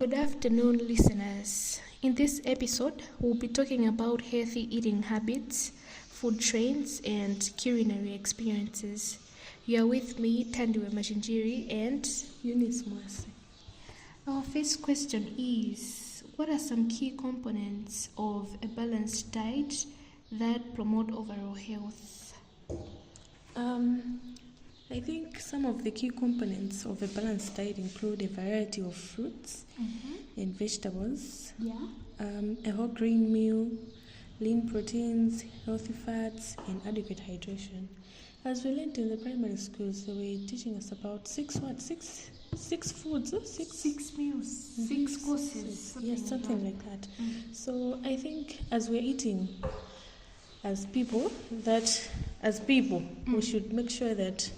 Good afternoon, listeners. In this episode, we'll be talking about healthy eating habits, food trends, and culinary experiences. You are with me, Tandiwe Machinjiri, and Eunice Mwasi. our first question is: what are some key components of a balanced diet that promote overall health? I think some of the key components of a balanced diet include a variety of fruits and vegetables, a whole grain meal, lean proteins, healthy fats, and adequate hydration. As we learned in the primary schools, they were teaching us about six foods, Six meals, six courses. something like that. So I think as we're eating, as people, we should make sure that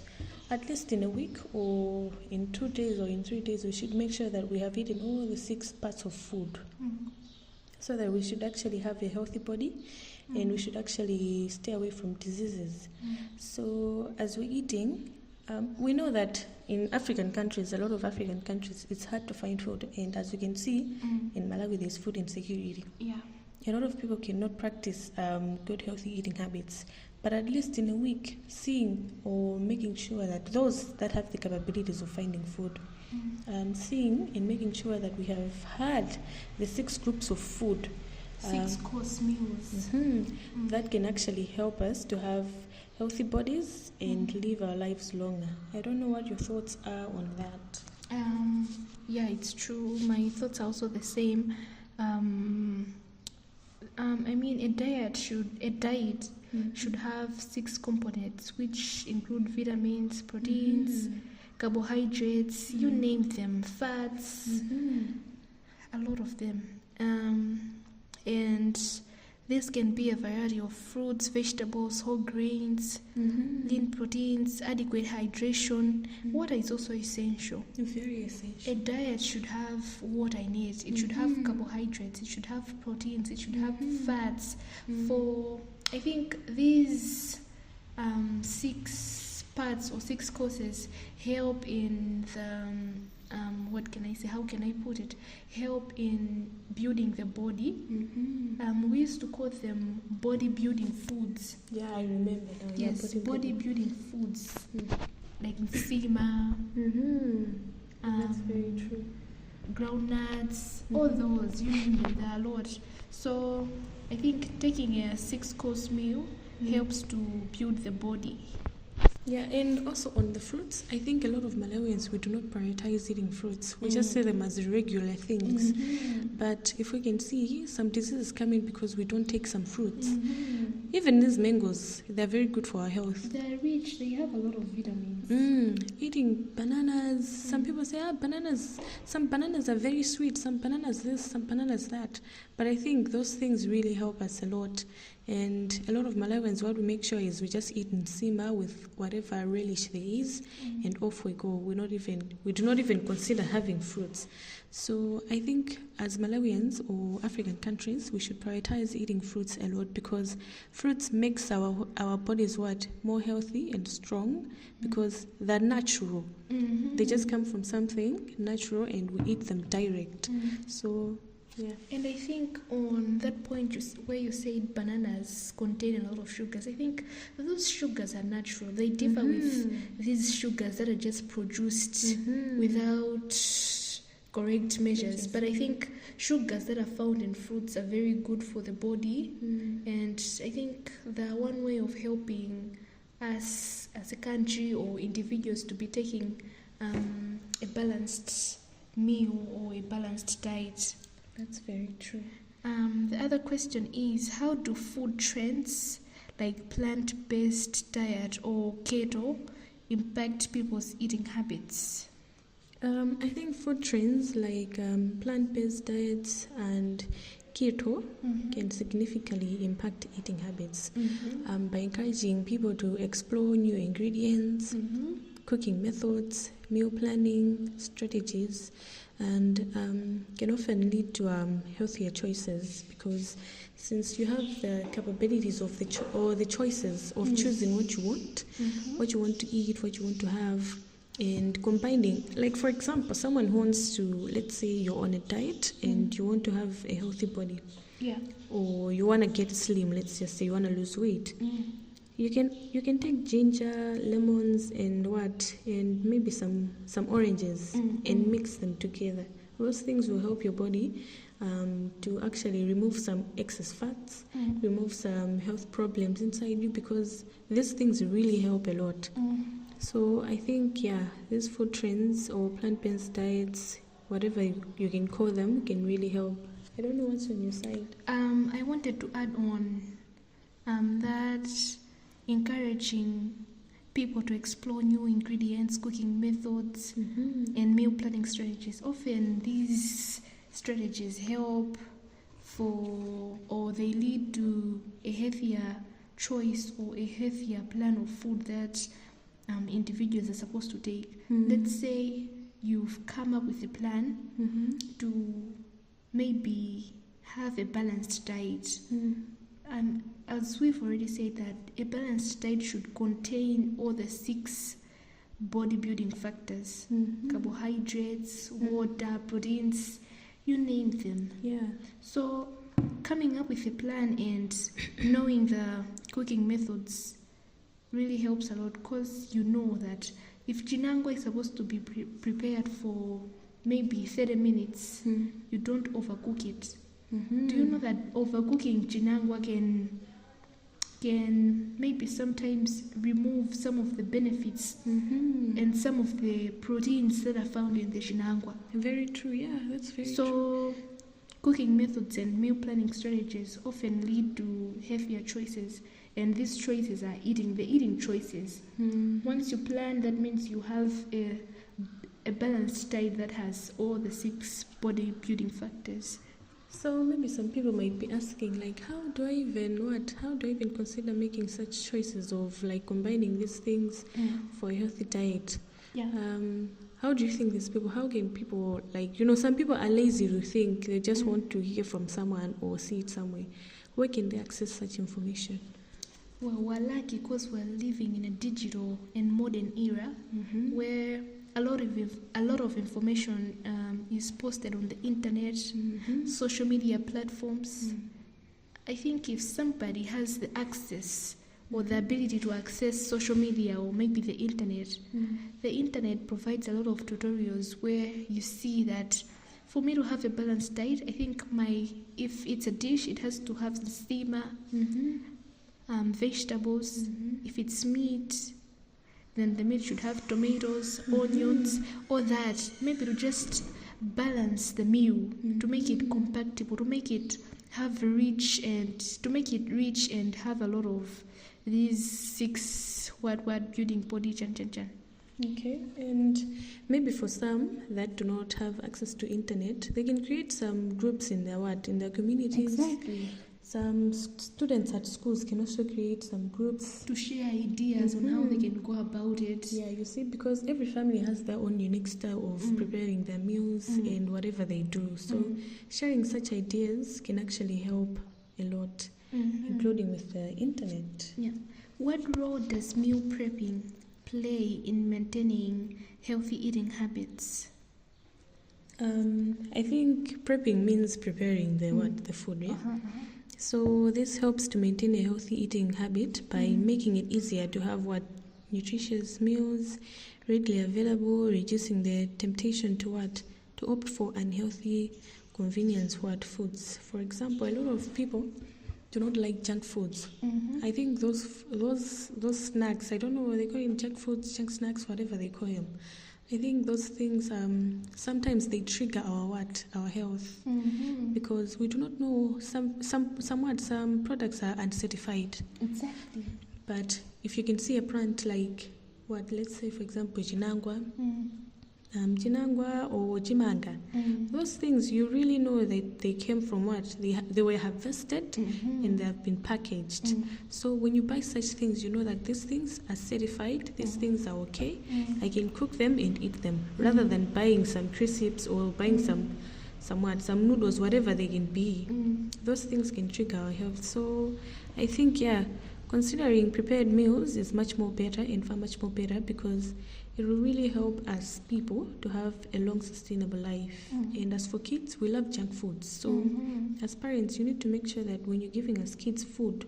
at least in a week or in 2 days or in 3 days, we should make sure that we have eaten all the 6 parts of food, so that we should actually have a healthy body and we should actually stay away from diseases. So as we're eating, we know that in African countries, a lot of African countries, it's hard to find food, and as you can see, in Malawi there's food insecurity. Yeah. A lot of people cannot practice good healthy eating habits, but at least in a week, seeing or making sure that those that have the capabilities of finding food, seeing and making sure that we have had the 6 groups of food, 6-course meals. that can actually help us to have healthy bodies and live our lives longer. I don't know what your thoughts are on that. Yeah, it's true. My thoughts are also the same. A diet should have 6 components, which include vitamins, proteins, carbohydrates, you name them, fats, a lot of them. And this can be a variety of fruits, vegetables, whole grains, lean proteins, adequate hydration. Water is also essential. Very essential. A diet should have what I need. It should have carbohydrates, it should have proteins, it should have fats. For, I think, these 6 parts or 6 courses help in the help in building the body. We used to call them bodybuilding foods. Yeah, I remember now. Yes, bodybuilding foods, like nsima, That's very true. groundnuts, all those, you name them, there are a lot. So I think taking a 6-course meal helps to build the body. Yeah, and also on the fruits, I think a lot of Malawians, we do not prioritize eating fruits. We just see them as regular things. But if we can see some diseases coming because we don't take some fruits, even these mangoes, they're very good for our health. They're rich, they have a lot of vitamins. Eating bananas, some people say, some bananas are very sweet, some bananas this, some bananas that. But I think those things really help us a lot. And a lot of Malawians, what we make sure is we just eat nsima with whatever relish there is, and off we go. We do not even consider having fruits. So I think as Malawians or African countries, we should prioritize eating fruits a lot, because fruits makes our bodies more healthy and strong, because they're natural. They just come from something natural, and we eat them direct. So yeah. And I think on that point where you said bananas contain a lot of sugars, I think those sugars are natural. They differ with these sugars that are just produced without correct measures. But I think sugars that are found in fruits are very good for the body. And I think they're one way of helping us as a country or individuals to be taking a balanced meal or a balanced diet. That's very true. The other question is, how do food trends like plant-based diet or keto impact people's eating habits? I think food trends like plant-based diets and keto can significantly impact eating habits by encouraging people to explore new ingredients, cooking methods, meal planning strategies, and can often lead to healthier choices, because since you have the capabilities of the choices of choosing what you want to eat, what you want to have, and combining, like for example, someone who wants to, let's say you're on a diet and you want to have a healthy body, Yeah. or you want to get slim, let's just say you want to lose weight, you can take ginger, lemons, and maybe some oranges, and mix them together. Those things will help your body to actually remove some excess fats, remove some health problems inside you, because these things really help a lot. So I think, these food trends or plant-based diets, whatever you can call them, can really help. I don't know what's on your side. I wanted to add on that encouraging people to explore new ingredients, cooking methods, and meal planning strategies. Often these strategies help or they lead to a healthier choice or a healthier plan of food that individuals are supposed to take. Let's say you've come up with a plan to maybe have a balanced diet. And as we've already said, that a balanced diet should contain all the 6 bodybuilding factors: carbohydrates, water, proteins, you name them. Yeah. So coming up with a plan and knowing the cooking methods really helps a lot, because you know that if chinangwa is supposed to be prepared for maybe 30 minutes, you don't overcook it. Do you know that overcooking chinangwa can maybe sometimes remove some of the benefits and some of the proteins that are found in the chinangwa? Very true. Yeah, that's very true. So cooking methods and meal planning strategies often lead to healthier choices, and these choices are the eating choices. Once you plan, that means you have a balanced diet that has all the 6 bodybuilding factors. So maybe some people might be asking, like, how do I even consider making such choices of like combining these things for a healthy diet? Yeah. How do you think how can people, like, some people are lazy to think, they just want to hear from someone or see it somewhere. Where can they access such information? Well, we're lucky because we're living in a digital and modern era where a lot of information is posted on the internet, social media platforms. I think if somebody has the access or the ability to access social media or maybe the internet provides a lot of tutorials where you see that for me to have a balanced diet, I think if it's a dish, it has to have the steamer, vegetables. If it's meat, then the meat should have tomatoes, onions, or that. Maybe to just balance the meal, to make it compatible, to make it rich and have a lot of these 6 building body chan. Okay, and maybe for some that do not have access to internet, they can create some groups in their communities. Exactly. Some students at schools can also create some groups to share ideas on how they can go about it. Yeah, you see, because every family has their own unique style of preparing their meals and whatever they do. So sharing such ideas can actually help a lot, including with the internet. Yeah. What role does meal prepping play in maintaining healthy eating habits? I think prepping means preparing the food, yeah? So this helps to maintain a healthy eating habit by making it easier to have nutritious meals readily available, reducing the temptation to opt for unhealthy convenience foods. For example, a lot of people do not like junk foods. I think those snacks, I don't know what they call them, junk foods, junk snacks, whatever they call them. I think those things sometimes they trigger our health, because we do not know some products are uncertified. Exactly. But if you can see a plant like let's say for example chinangwa or chimanga, those things you really know that they came from they were harvested and they have been packaged. So when you buy such things, you know that these things are certified, these things are okay, I can cook them and eat them, rather than buying some crisps or buying some noodles, whatever they can be. Those things can trigger our health. So I think considering prepared meals is much more better and far much more better because it will really help us people to have a long sustainable life. And as for kids, we love junk foods. So as parents, you need to make sure that when you're giving us kids food,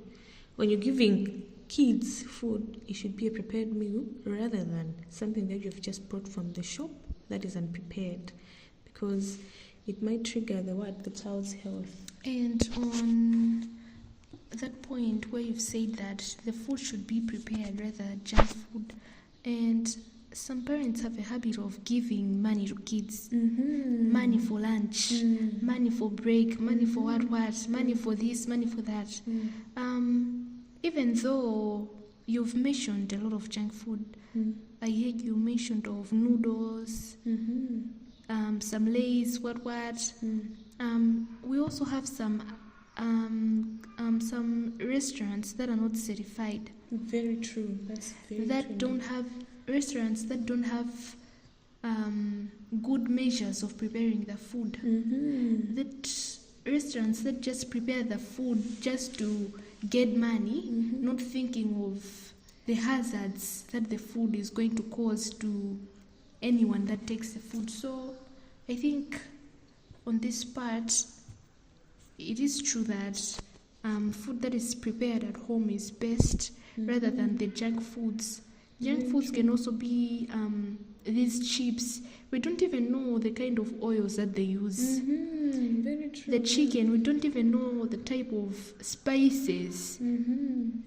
when you're giving kids food, it should be a prepared meal rather than something that you've just brought from the shop that is unprepared, because it might trigger the child's health. And on that point where you've said that the food should be prepared rather than junk food, and some parents have a habit of giving money to kids, money for lunch, money for break, money for what, money for this, money for that. Even though you've mentioned a lot of junk food, I heard you mentioned of noodles, some Lays, what. We also have some restaurants that are not certified. Very true. That's very that true. Restaurants that don't have good measures of preparing the food. That restaurants that just prepare the food just to get money, not thinking of the hazards that the food is going to cause to anyone that takes the food. So I think on this part, it is true that food that is prepared at home is best rather than the junk foods. Junk foods can also be these chips. We don't even know the kind of oils that they use. Very true. The chicken, we don't even know the type of spices,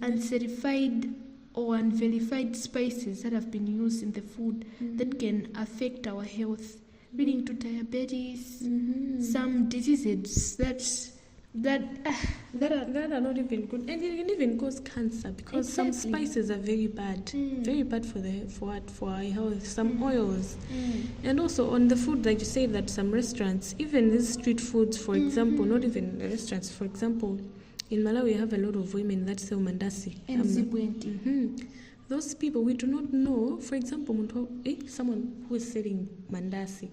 uncertified or unverified spices that have been used in the food that can affect our health, leading to diabetes, some diseases that are not even good, and it can even cause cancer because some spices are very bad for our health. Some oils, and also on the food, like you say, that some restaurants, even these street foods, for example, not even restaurants. For example, in Malawi, we have a lot of women that sell mandasi. Those people, we do not know. For example, someone who is selling mandasi,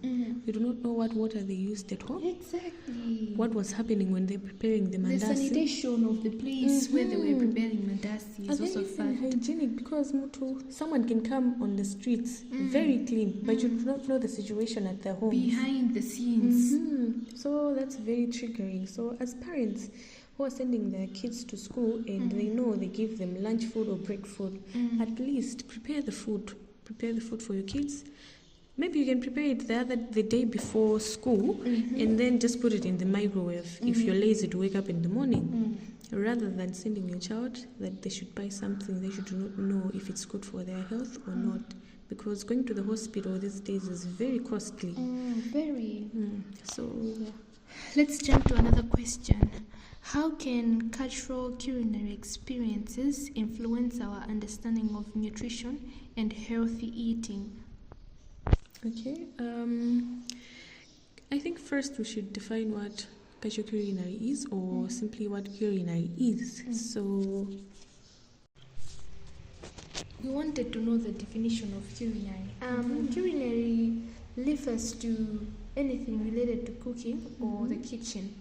we do not know what water they used at home. Exactly. What was happening when they were preparing the mandasi. The sanitation of the place where they were preparing mandasi is also hygienic, because someone can come on the streets very clean, but you do not know the situation at their home. Behind the scenes. So that's very triggering. So as parents who are sending their kids to school and they know they give them lunch food or break food, at least prepare the food for your kids. Maybe you can prepare it the day before school and then just put it in the microwave if you're lazy to wake up in the morning, rather than sending your child that they should buy something they should not know if it's good for their health or not, because going to the hospital these days is very costly. Very. So let's jump to another question. How can cultural culinary experiences influence our understanding of nutrition and healthy eating? Okay. I think first we should define what cultural culinary is, or simply what culinary is. So we wanted to know the definition of culinary. Culinary refers to anything related to cooking or the kitchen.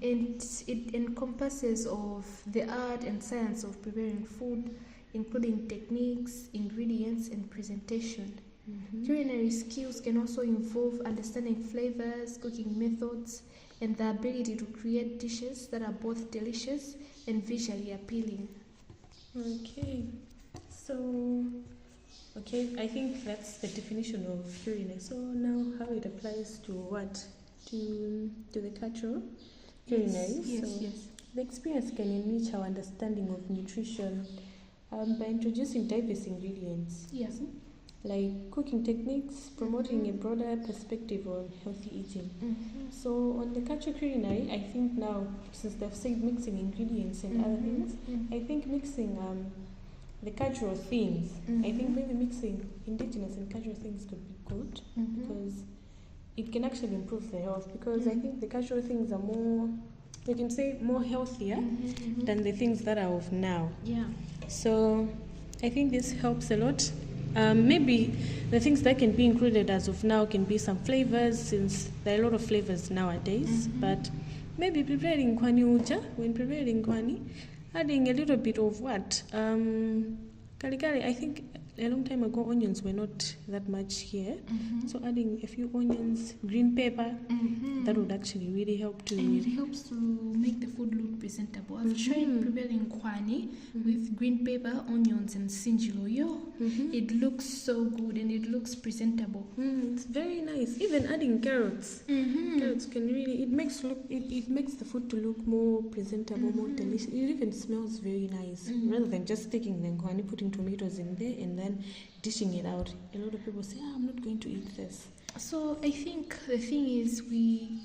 And it encompasses of the art and science of preparing food, including techniques, ingredients, and presentation. Culinary skills can also involve understanding flavors, cooking methods, and the ability to create dishes that are both delicious and visually appealing. Okay, I think that's the definition of culinary. So now how it applies to what? To the cultural culinary. Yes. The experience can enrich our understanding of nutrition by introducing diverse ingredients. Yes. Like cooking techniques, promoting a broader perspective on healthy eating. So on the cultural culinary, I think now, since they've said mixing ingredients and other things, I think mixing the cultural things, I think maybe mixing indigenous and cultural things could be good, because it can actually improve the health, because I think the cultural things are more, we can say, more healthier than the things that are of now. Yeah. So I think this helps a lot. Maybe the things that can be included as of now can be some flavors, since there are a lot of flavors nowadays. But maybe preparing kwani uja, when preparing kwani, adding a little bit of what? Kalikali, I think a long time ago onions were not that much here. So adding a few onions, green pepper, that would actually really help to... And it helps to make the food look presentable. I've tried preparing kwani with green pepper, onions and sinjilo. It looks so good and it looks presentable. It's very nice. Even adding carrots. Carrots can really... It makes the food to look more presentable, more delicious. It even smells very nice. Rather than just taking the kwani, putting tomatoes in there and then dishing it out. A lot of people say, I'm not going to eat this. So I think the thing is we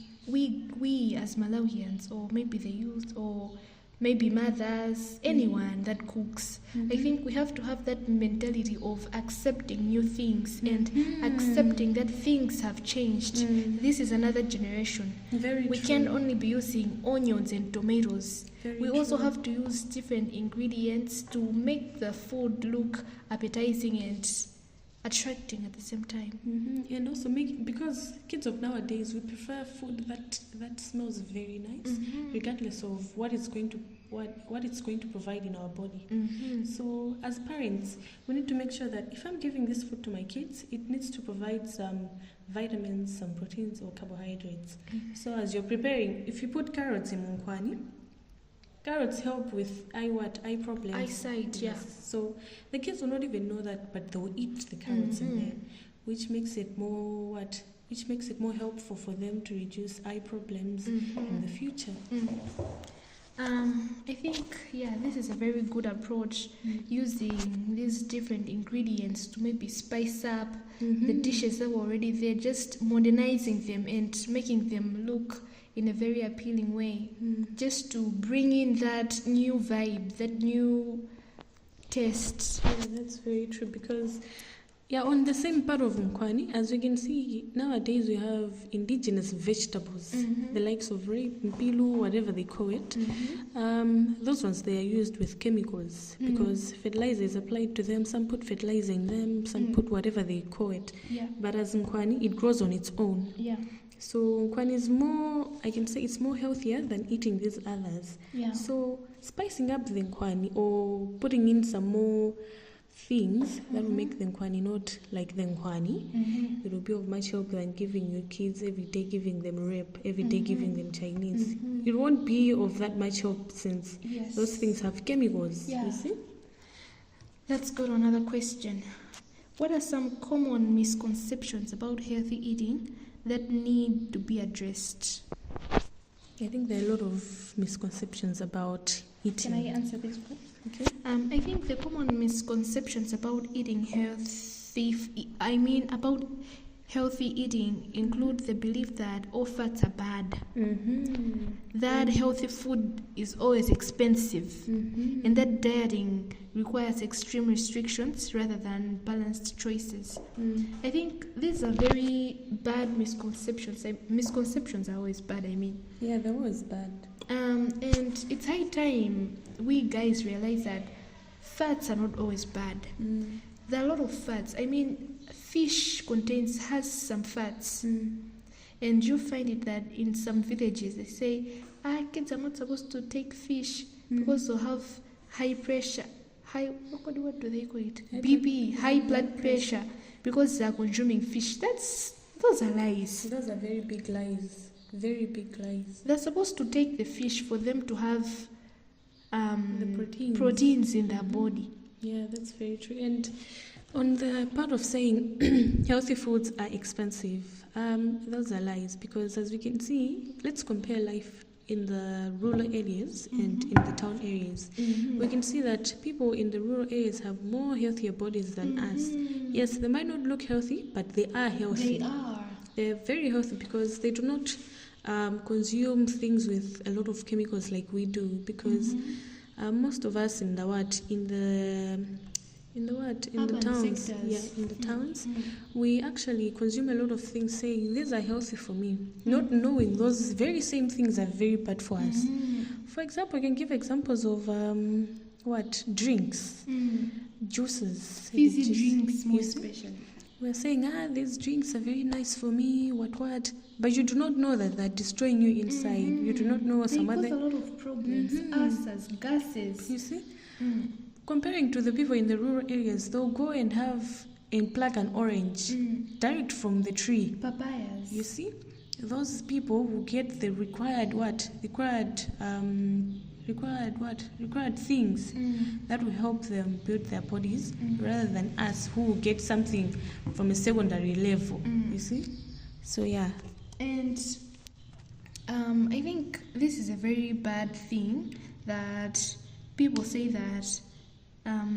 as Malawians, or maybe the youth, or maybe mothers, anyone that cooks, I think we have to have that mentality of accepting new things and accepting that things have changed. This is another generation. We can't only be using onions and tomatoes. We also have to use different ingredients to make the food look appetizing and attracting at the same time. And also because kids of nowadays, we prefer food that smells very nice, regardless of what it's going to provide in our body. So as parents, we need to make sure that if I'm giving this food to my kids, it needs to provide some vitamins, some proteins or carbohydrates. So as you're preparing, if you put carrots in munkwani, carrots help with eye problems. Eyesight, yeah. So the kids will not even know that, but they'll eat the carrots in there, which makes it more helpful for them to reduce eye problems in the future. I think, this is a very good approach, using these different ingredients to maybe spice up the dishes that were already there, just modernizing them and making them look in a very appealing way, just to bring in that new vibe, that new taste. Yeah, that's very true, because on the same part of Mkwani, as we can see, nowadays we have indigenous vegetables, the likes of rape, mpilu, whatever they call it. Those ones, they are used with chemicals because fertilizer is applied to them. Some put fertilizer in them, some put whatever they call it. But as Mkwani, it grows on its own. So Mkwani is more, I can say it's more healthier than eating these others. So spicing up the Mkwani or putting in some more things that will make the Nkwani not like the Nkwani, it will be of much help than giving your kids every day, giving them rape, every day giving them Chinese. It won't be of that much help since those things have chemicals, you see? Let's go to another question. What are some common misconceptions about healthy eating that need to be addressed? I think there are a lot of misconceptions about eating. Can I answer this one? Okay. I think the common misconceptions about eating about healthy eating include the belief that all fats are bad, that healthy food is always expensive, and that dieting requires extreme restrictions rather than balanced choices. I think these are very bad misconceptions. Misconceptions are always bad, Yeah, they're always bad. And it's high time we guys realize that fats are not always bad. There are a lot of fats. Fish has some fats. And you find it that in some villages they say, kids are not supposed to take fish because they'll have high pressure. What do they call it? BP, high blood pressure, because they are consuming fish. Those are lies. Those are very big lies. Very big lies. They're supposed to take the fish for them to have the proteins in their body. Yeah, that's very true. And on the part of saying healthy foods are expensive, those are lies, because as we can see, let's compare life in the rural areas and in the town areas. We can see that people in the rural areas have more healthier bodies than us. Yes, they might not look healthy, but they are healthy. They are. They're very healthy because they do not consume things with a lot of chemicals like we do, because most of us in the towns, in the towns, we actually consume a lot of things saying these are healthy for me, not knowing those very same things are very bad for us. For example, I can give examples of drinks, juices, fizzy drinks, more especially. we're saying, these drinks are very nice for me, what, but you do not know that they're destroying you inside. You do not know They some cause other. a lot of problems, ulcers, gases. You see, comparing to the people in the rural areas, they'll go and pluck an orange direct from the tree. Papayas. You see, those people will get the required things that will help them build their bodies, rather than us who will get something from a secondary level. You see, so yeah. And I think this is a very bad thing that people say that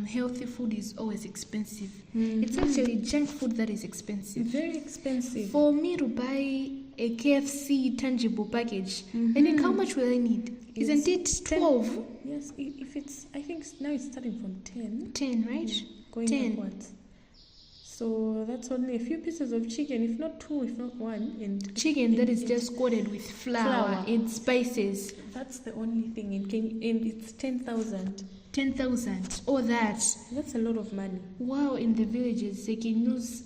healthy food is always expensive. It's actually junk food that is expensive. Very expensive. For me to buy a KFC tangible package, I think how much will I need? Isn't it 12? Yes, if it's, I think now it's starting from 10. 10, right? Going 10. upwards. So that's only a few pieces of chicken, if not 2, if not 1. And Chicken that is just coated with flour and spices. That's the only thing. And it's 10,000. 10,000. Or that. That's a lot of money. Wow, in the villages, they can use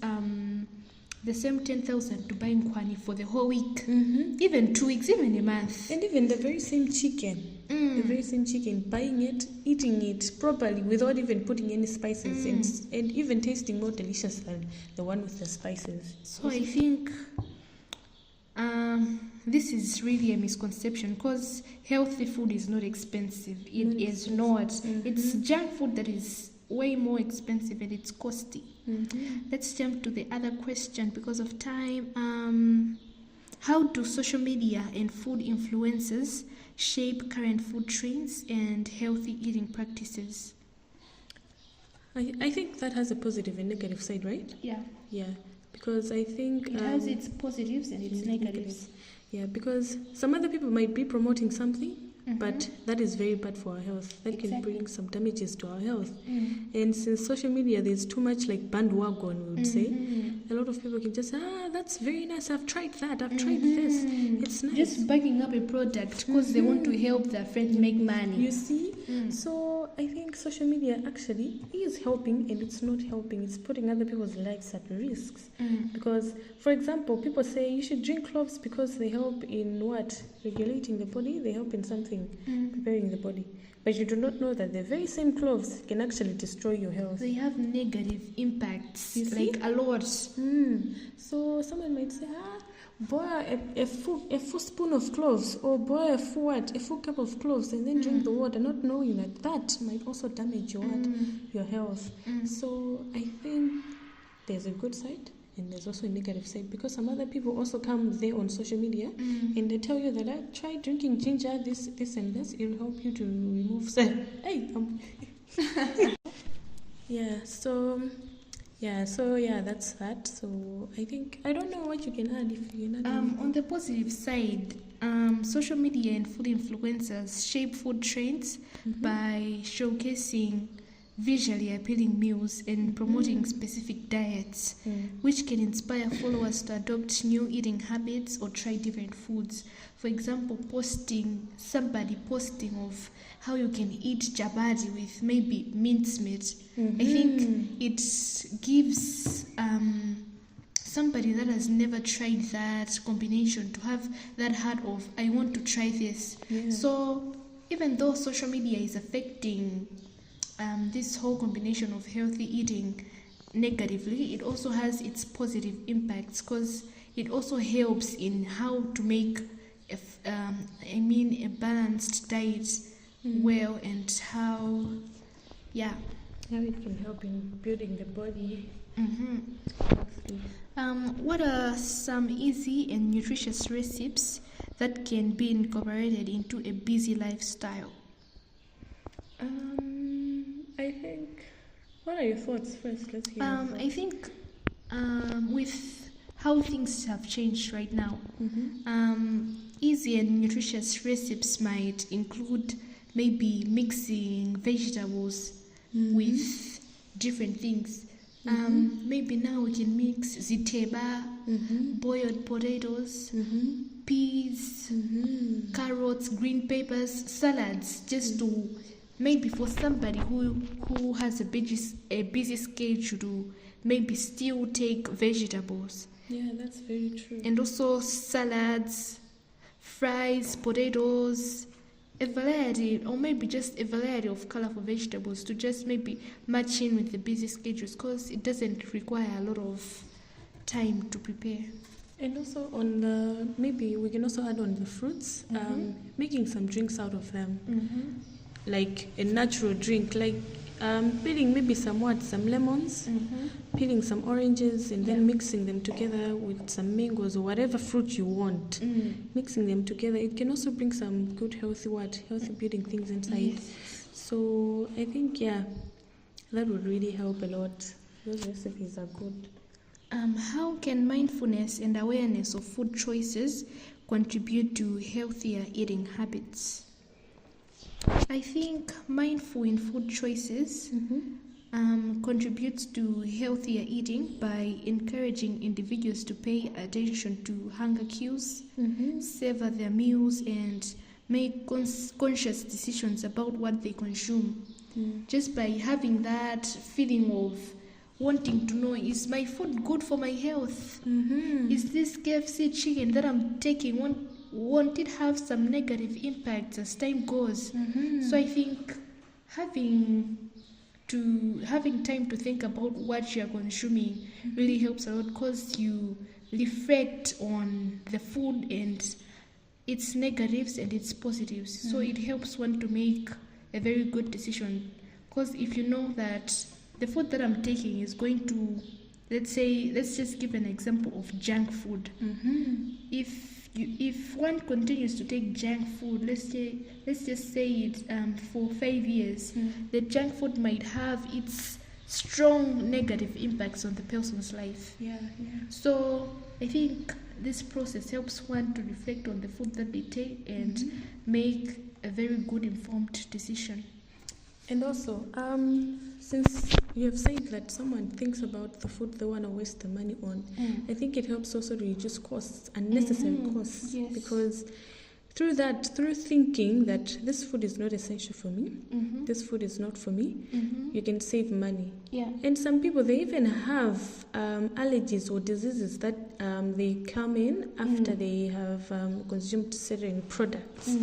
the same 10,000 to buy nkwani for the whole week. Even 2 weeks, even a month. And even the very same chicken. The very same chicken, buying it, eating it properly without even putting any spices, and even tasting more delicious than the one with the spices. So I think this is really a misconception, because healthy food is not expensive. It is not. It's junk food that is way more expensive, and it's costly. Let's jump to the other question because of time. How do social media and food influencers shape current food trends and healthy eating practices? I think that has a positive and negative side, right? Yeah. Because I think It has its positives and its negatives. Yeah, because some other people might be promoting something, but that is very bad for our health. That can bring some damages to our health. And since social media, there's too much like bandwagon, we would say. A lot of people can just say, that's very nice, I've tried that, I've tried this, it's nice. Just backing up a product because they want to help their friend make money. You see? So I think social media actually is helping, and it's not helping. It's putting other people's lives at risks. Because, for example, people say you should drink cloves because they help in what? Regulating the body. They help in something, preparing the body. But you do not know that the very same cloves can actually destroy your health. They have negative impacts, You see? like a lot. So someone might say, boil a full spoon of cloves, or boil a full cup of cloves, and then drink the water, not knowing that that might also damage your health. So I think there's a good side and there's also a negative side, because some other people also come there on social media and they tell you that try drinking ginger, this and this, it'll help you to remove that's that. So I think, I don't know what you can add, if you can add anything. On the positive side, social media and food influencers shape food trends by showcasing visually appealing meals and promoting specific diets, which can inspire followers to adopt new eating habits or try different foods. For example, somebody posting of how you can eat chapati with maybe mincemeat. I think it gives somebody that has never tried that combination to have that heart of, I want to try this. So even though social media is affecting this whole combination of healthy eating negatively, it also has its positive impacts, because it also helps in how to make a balanced diet well, and how it can help in building the body. What are some easy and nutritious recipes that can be incorporated into a busy lifestyle? I think, what are your thoughts first? Let's hear. I think with how things have changed right now, easy and nutritious recipes might include maybe mixing vegetables with different things. Maybe now we can mix ziteba, boiled potatoes, peas, carrots, green peppers, salads, just to maybe for somebody who has a busy schedule to maybe still take vegetables. Yeah, that's very true. And also salads, fries, potatoes, a variety, or maybe just a variety of colorful vegetables to just maybe match in with the busy schedules, because it doesn't require a lot of time to prepare. And also on the, maybe we can also add on the fruits, making some drinks out of them, like a natural drink, like peeling maybe some lemons, peeling some oranges, and then mixing them together with some mangoes or whatever fruit you want. Mixing them together, it can also bring some good healthy building things inside. Yes. So I think that would really help a lot. Those recipes are good. How can mindfulness and awareness of food choices contribute to healthier eating habits? I think mindful in food choices contributes to healthier eating by encouraging individuals to pay attention to hunger cues, savor their meals, and make conscious decisions about what they consume. Just by having that feeling of wanting to know, is my food good for my health? Is this KFC chicken that I'm taking, won't it have some negative impacts as time goes? So I think having time to think about what you're consuming really helps a lot, because you reflect on the food and its negatives and its positives. So it helps one to make a very good decision, because if you know that the food that I'm taking is going to, let's just give an example of junk food. If one continues to take junk food, let's just say it for 5 years, the junk food might have its strong negative impacts on the person's life. So I think this process helps one to reflect on the food that they take and make a very good informed decision. And also, since you have said that someone thinks about the food they want to waste the money on, I think it helps also to reduce costs, unnecessary costs, because through thinking that this food is not essential for me, this food is not for me, you can save money. And some people, they even have allergies or diseases that they come in after they have consumed certain products.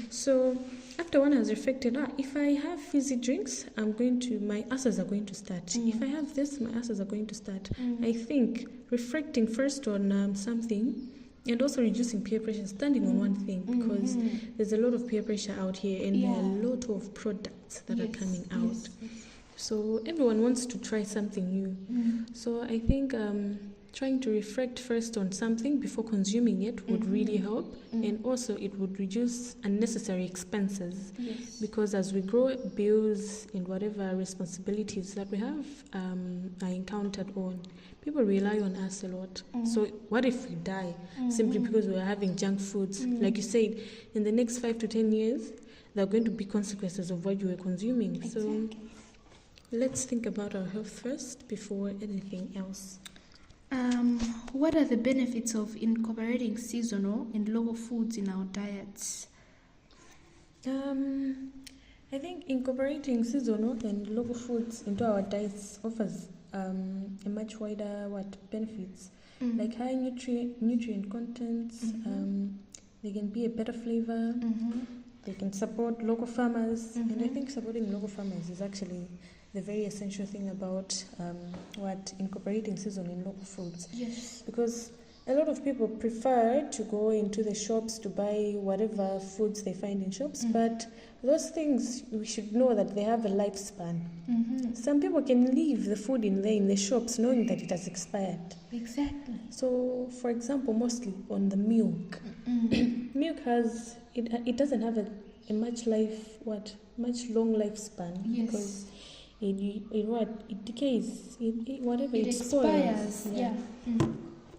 So after one has reflected, if I have fizzy drinks, my ulcers are going to start. If I have this, my ulcers are going to start. I think reflecting first on something, and also reducing peer pressure, standing on one thing, because there's a lot of peer pressure out here, and there are a lot of products that are coming out. So everyone wants to try something new. So I think trying to reflect first on something before consuming it would really help, and also it would reduce unnecessary expenses, because as we grow, bills and whatever responsibilities that we have are encountered on. People rely on us a lot. So what if we die simply because we are having junk foods? Like you said, in the next 5 to 10 years, there are going to be consequences of what you were consuming. So let's think about our health first before anything else. What are the benefits of incorporating seasonal and local foods in our diets? I think incorporating seasonal and local foods into our diets offers a much wider benefits, like high nutrient contents. They can be a better flavor. They can support local farmers, and I think supporting local farmers is actually the very essential thing about incorporating season in local foods. Because a lot of people prefer to go into the shops to buy whatever foods they find in shops, but those things, we should know that they have a lifespan. Some people can leave the food in the shops knowing that it has expired. Exactly. So, for example, mostly on the milk, milk it doesn't have a much long lifespan, because it decays, it expires.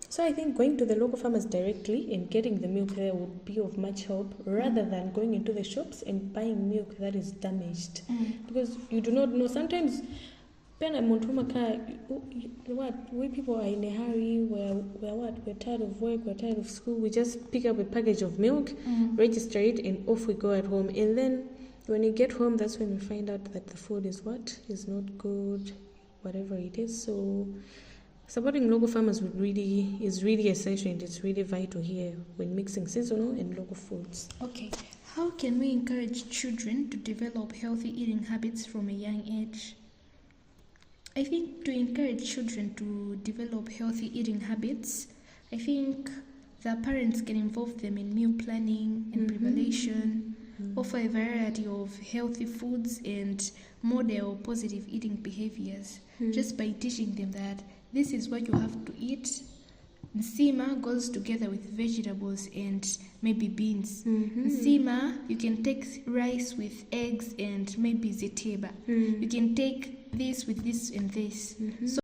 So I think going to the local farmers directly and getting the milk there would be of much help, rather than going into the shops and buying milk that is damaged, because you do not know. Sometimes we people are in a hurry, we're tired of work, we're tired of school, we just pick up a package of milk, register it, and off we go at home. And then when you get home, that's when you find out that the food is not good, whatever it is. So supporting local farmers is really essential, and it's really vital here when mixing seasonal and local foods. Okay, how can we encourage children to develop healthy eating habits from a young age? I think to encourage children to develop healthy eating habits, I think the parents can involve them in meal planning and preparation, offer a variety of healthy foods, and model positive eating behaviors just by teaching them that this is what you have to eat. Nsima goes together with vegetables and maybe beans. Nsima, you can take rice with eggs and maybe zetiba. You can take this with this and this. So